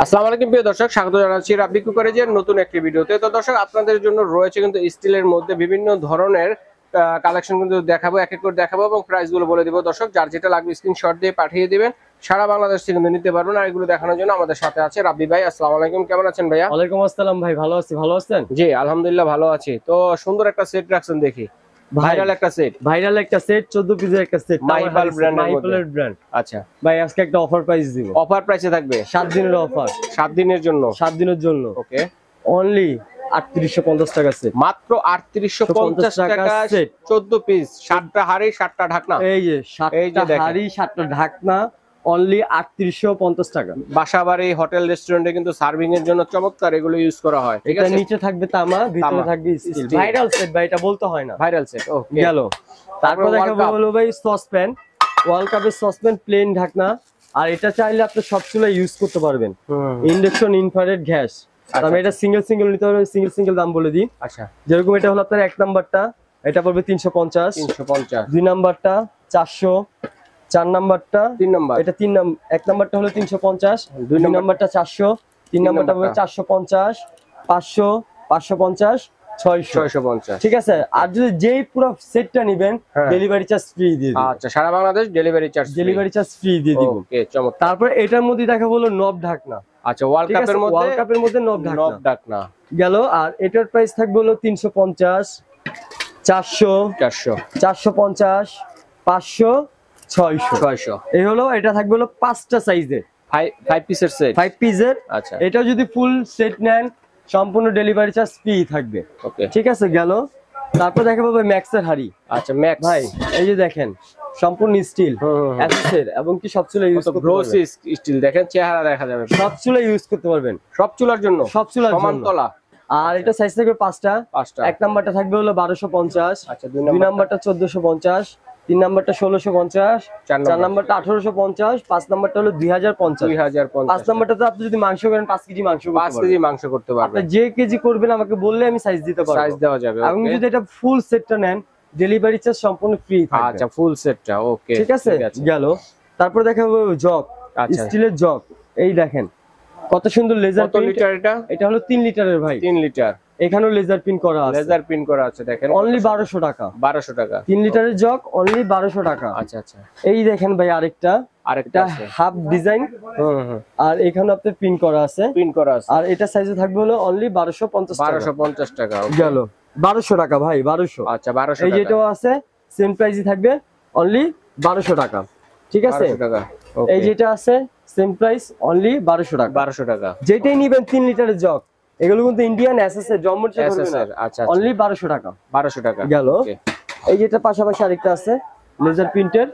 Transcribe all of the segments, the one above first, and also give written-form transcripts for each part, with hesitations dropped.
আসসালামু আলাইকুম প্রিয় দর্শক, স্বাগত জানাচ্ছি রাব্বি কুকারেজের নতুন একটি ভিডিওতে। তো দর্শক, আপনাদের জন্য রয়েছে কিন্তু স্টিলের মধ্যে বিভিন্ন ধরনের কালেকশন কিন্তু দেখাবো, এক এক করে দেখাবো এবং প্রাইস গুলো বলে দিব। দর্শক, যার যেটা লাগবে স্ক্রিনশট দিয়ে পাঠিয়ে দিবেন, সারা বাংলাদেশ থেকে কিন্তু নিতে পারবেন। আর এগুলো দেখানোর জন্য আমাদের সাথে আছে রাব্বি ভাই। আসসালামু আলাইকুম, কেমন আছেন ভাইয়া? ওয়ালাইকুম আসসালাম ভাই, ভালো আছি। ভালো আছেন? জি আলহামদুলিল্লাহ ভালো আছি। তো সুন্দর একটা সেট রাখছেন দেখি, ভাইরাল একটা সেট। 14 পিসের একটা সেট, মাইপাল মাইপালের ব্র্যান্ড। আচ্ছা ভাই আজকে একটা অফার প্রাইস দিব। অফার প্রাইসে থাকবে 7 দিনের অফার, 7 দিনের জন্য। 7 দিনের জন্য ওকে, অনলি 3850 টাকা সেট, মাত্র 3850 টাকা সেট। 14 পিস, 7টা হাড়ি 7টা ঢাকনা। এই যে 7টা হাড়ি 7টা ঢাকনা, অনলি 3850 টাকা। বাসাবাড়ি, হোটেল, রেস্টুরেন্টে কিন্তু সার্ভিং এর জন্য চমৎকার এগুলো ইউজ করা হয়। ঠিক আছে, নিচে থাকবে তামা, ভিতরে থাকবে স্টিল। ভাইরাল সেট ভাই, এটা বলতে হয় না, ভাইরাল সেট। ওকে, গেল। তারপর দেখাবো হলো ভাই সসপ্যান, ওয়ার্ল্ড কাপের সসপ্যান, প্লেন ঢাকনা। আর এটা চাইলে আপনি সব চুলায় ইউজ করতে পারবেন, ইন্ডাকশন, ইনফ্রারেড, গ্যাস। আমি এটা সিঙ্গেল নিতে পারবেন, সিঙ্গেল দাম বলে দিই। আচ্ছা, যেরকম এটা হলো আপনার 1 নাম্বারটা, এটা পড়বে 350, 2 নাম্বারটা 400, 4 নাম্বারটা 3 নাম্বার, এটা 1 নাম্বারটা হলো 350, 2 নাম্বারটা 400, 3 নাম্বারটা পড়বে 450, 500, 550, 650। ঠিক আছে। আর যদি যেই পুরো সেটটা নেবেন, ডেলিভারি চার্জ ফ্রি দিয়ে দিব। আচ্ছা, সারা বাংলাদেশ ডেলিভারি চার্জ ফ্রি দিয়ে দিব। ওকে, চমৎকার। তারপর এটার মধ্যে দেখাবো হলো নব ঢাকনা। আচ্ছা, ওয়ার্ল্ড কাপের মধ্যে নব ঢাকনা গেল। আর এটার প্রাইস থাকবে হলো 350, 400, 450, 500, 600। এই হলো, এটা থাকবে হলো 5টা সাইজের, 5 পিসের সেট, 5 পিসের। আচ্ছা, এটা যদি ফুল সেট নেন, সম্পূর্ণ ডেলিভারি চার্জ ফ্রি থাকবে। ওকে, ঠিক আছে, গেল। তারপর দেখাবো ভাই ম্যাক্সের হাড়ি। আচ্ছা, ম্যাক্স ভাই এই যে দেখেন, সম্পূর্ণ স্টিল অ্যাসেসের, এবং কি সব চুলা ইউজ করতে পারবেন। স্টিল দেখেন, চেহারা দেখা যাবে, সব চুলা ইউজ করতে পারবেন, সব চুলার জন্য, সব চুলার সমান জন্য। তলা। আর এটা সাইজ থাকবে 5টা। 1 নাম্বারটা থাকবে হলো 1250, আচ্ছা, 2 নাম্বারটা 1450, 3 নাম্বারটা 1650, 4 নাম্বারটা 1850, 5 নাম্বারটা হলো 2050। 5 নাম্বারটাতে আপনি যদি মাংস করেন 5 কেজি মাংস করতে পারবেন। 5 কেজি মাংস করতে পারবেন। আপনি যে কেজি করবেন আমাকে বললে আমি সাইজ দিতে পারবো, সাইজ দেওয়া যাবে। এবং যদি এটা ফুল সেটটা নেন, ডেলিভারি চার্জ সম্পূর্ণ ফ্রি থাকবে। আচ্ছা, ফুল সেটটা। ওকে, ঠিক আছে, গেল। তারপর দেখাবো জগ, স্টিলের জগ। এই দেখেন কত সুন্দর লেজার প্রিন্ট। কত লিটার এটা? এটা হলো 3 লিটারের ভাই, 3 লিটার। এখানেও লেজার প্রিন্ট করা আছে, লেজার প্রিন্ট করা আছে, দেখেন অনলি 1200 টাকা। 1200 টাকা 3 লিটারের জগ, অনলি 1200 টাকা। আচ্ছা আচ্ছা, এই দেখেন ভাই আরেকটা আছে হাফ ডিজাইন, আর এখানে আপনার প্রিন্ট করা আছে, আর এটা সাইজে থাকবে হলো অনলি 1250 টাকা। 1250 টাকা গেল। 1200 টাকা ভাই, 1200। আচ্ছা, 1200 এই যেটাও আছে সেম প্রাইসই থাকবে, অনলি 1200 টাকা। ঠিক আছে, 1200 টাকা। এই যেটা আছে সেম প্রাইস, অনলি 1200 টাকা। 1200 টাকা। যেটাই নিবেন 3 লিটারের জগ, এগুলো কিন্তু ইন্ডিয়ান এসএসএর জম্মুর চেয়ে ধরবে না। আচ্ছা, অনলি 1200 টাকা। 1200 টাকা গেল। এই যেটা পাশাপাশি আরেকটা আছে লেজার প্রিন্টের,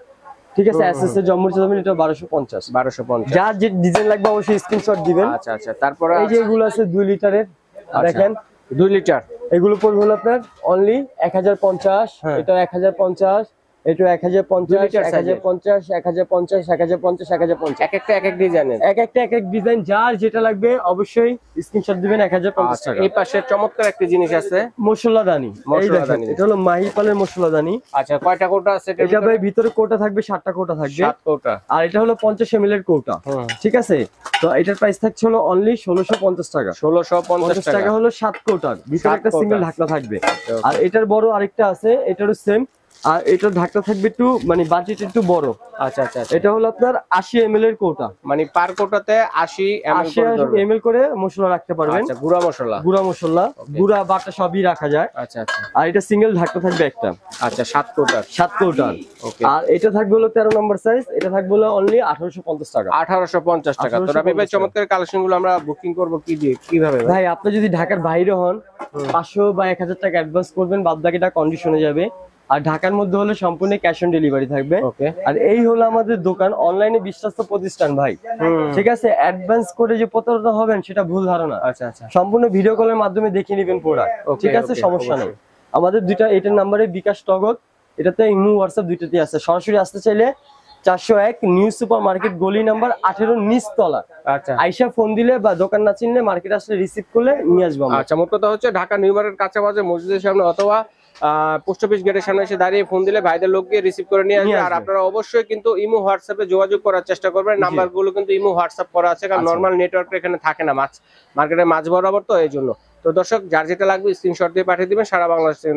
ঠিক আছে, এসএসএর জম্মুর চেয়ে ধরবেন, এটা 1250। 1250। যার যে ডিজাইন লাগবে অবশ্যই স্ক্রিনশট দিবেন। আচ্ছা আচ্ছা, তারপরে এই যে এগুলো আছে 2 লিটারের, দেখেন 2 লিটার। এগুলো পড়বে হলো আপনার অনলি 1050, এটা 1050, এটা 1050, 1050, 1050, 1050, 1050। এক একটা এক এক ডিজাইনের, এক এক ডিজাইন। যার যেটা লাগবে অবশ্যই স্ক্রিনশট দিবেন, 1050 টাকা। এই পাশে চমৎকার একটা জিনিস আছে, মশলাদানি। এটা হলো মাহিপালের মশলাদানি। আচ্ছা, কয়টা কৌটা আছে এটা ভাই? ভিতরে কৌটা থাকবে 7টা কৌটা থাকবে, 7 কৌটা। আর এটা হলো 50 ml এর কৌটা। ঠিক আছে, তো এটার প্রাইস থাকছে হলো অনলি 1650 টাকা। 1650 টাকা হলো 7 কৌটার, ভিতরে একটা সিঙ্গেল ঢাকনা থাকবে। আর এটার বড় আরেকটা আছে, এটারও সেম, আর এটার ঢাকনা থাকবে একটু মানে বাজেট একটু বড়। আচ্ছা আচ্ছা, এটা হলো আপনার 80 ml এর কৌটা, মানে পার কৌটাতে 80 ml করে মশলা রাখতে পারবেন। আচ্ছা, গুঁড়া মশলা, গুঁড়া বাটা সবই রাখা যায়। আচ্ছা আচ্ছা, আর এটা সিঙ্গেল ঢাকনা থাকবে একটা। আচ্ছা, 7 কৌটার। ওকে, আর এটা থাকবে হলো 13 নম্বর সাইজ, এটা থাকবে হলো অনলি 1850 টাকা। 1850 টাকা। তো আমি ভাই চমৎকার কালেকশন গুলো আমরা বুকিং করব কি দিয়ে, কিভাবে ভাই? আপনি যদি ঢাকার বাইরে হন 500 বা 1000 টাকা অ্যাডভান্স করবেন, বাদ বাকিটা কন্ডিশনে যাবে। আর ঢাকার মধ্যে হলে সম্পূর্ণ ক্যাশ অন ডেলিভারি থাকবে। আর এই হলো আমাদের দোকান, অনলাইনে বিশ্বস্ত প্রতিষ্ঠান ভাই। ঠিক আছে, অ্যাডভান্স করে যে প্রতারণা হবেন সেটা ভুল ধারণা। আচ্ছা আচ্ছা, সম্পূর্ণ ভিডিও কলের মাধ্যমে দেখে নেবেন প্রোডাক্ট। ঠিক আছে, সমস্যা নেই। আমাদের দুইটা এটার নাম্বারে বিকাশ নগদ, এটাতে ইমো হোয়াটসঅ্যাপ দুইটাতেই আছে। সরাসরি আসতে চাইলে 401 নিউ সুপার মার্কেট, গলি নাম্বার 18 নিচতলা। আচ্ছা, আইসা ফোন দিলে বা দোকান না চিনলে মার্কেট আসলে রিসিভ করলে নিয়ে আসবো। আচ্ছা, মোট কথা হচ্ছে ঢাকা নিউ মার্কেট কাঁচা বাজার মসজিদের সামনে, অথবা পোস্ট অফিস গেটের সামনে এসে দাঁড়িয়ে ফোন দিলে ভাইদের লোক গিয়ে রিসিভ করে নিয়ে আসবে। নিয়ে আর আসবে। আপনারা অবশ্যই কিন্তু ইমো হোয়াটসঅ্যাপে যোগাযোগ করার চেষ্টা করবেন, নাম্বার গুলো কিন্তু ইমো হোয়াটসঅ্যাপ করা আছে, কারণ আচ্ছা। নর্মাল নেটওয়ার্ক এখানে থাকে না, মার্কেটের মাঝ বরাবর, তো এই জন্য। তো দর্শক যার যেটা লাগবে স্ক্রিনশট দিয়ে পাঠিয়ে দিবেন, সারা বাংলাদেশে